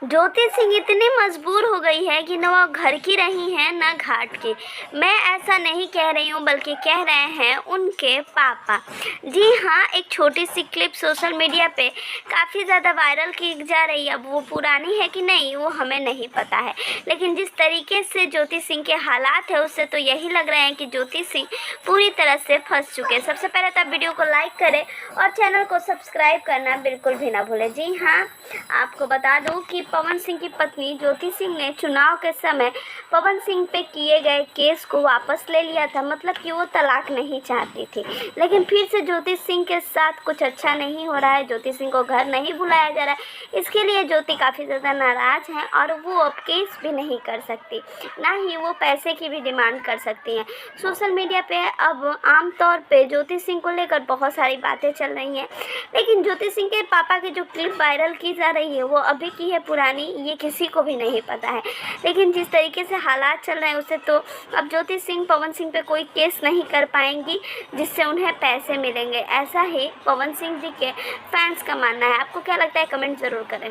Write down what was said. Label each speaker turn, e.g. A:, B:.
A: ज्योति सिंह इतनी मजबूर हो गई है कि न वो घर की रही हैं न घाट की। मैं ऐसा नहीं कह रही हूँ, बल्कि कह रहे हैं उनके पापा। जी हाँ, एक छोटी सी क्लिप सोशल मीडिया पे काफ़ी ज़्यादा वायरल की जा रही है। अब वो पुरानी है कि नहीं वो हमें नहीं पता है, लेकिन जिस तरीके से ज्योति सिंह के हालात है उससे तो यही लग रहा है कि ज्योति सिंह पूरी तरह से फंस चुके हैं। सबसे पहले तो आप वीडियो को लाइक करें और चैनल को सब्सक्राइब करना बिल्कुल भी ना भूलें। जी हाँ, आपको बता दूं कि पवन सिंह की पत्नी ज्योति सिंह ने चुनाव के समय पवन सिंह पे किए गए केस को वापस ले लिया था, मतलब कि वो तलाक नहीं चाहती थी। लेकिन फिर से ज्योति सिंह के साथ कुछ अच्छा नहीं हो रहा है, ज्योति सिंह को घर नहीं बुलाया जा रहा है। इसके लिए ज्योति काफ़ी ज़्यादा नाराज़ हैं और वो अब केस भी नहीं कर सकती, ना ही वो पैसे की भी डिमांड कर सकती हैं। सोशल मीडिया पे अब आमतौर पे ज्योति सिंह को लेकर बहुत सारी बातें चल रही हैं, लेकिन ज्योति सिंह के पापा की जो क्लिप वायरल की जा रही है वो अभी की है पुरानी, ये किसी को भी नहीं पता है। लेकिन जिस तरीके से हालात चल रहे हैं उससे तो अब ज्योति सिंह पवन सिंह पे कोई केस नहीं कर पाएंगी जिससे उन्हें पैसे मिलेंगे। ऐसा ही पवन सिंह जी के फैंस का मानना है। आपको क्या लगता है, कमेंट ज़रूर करें।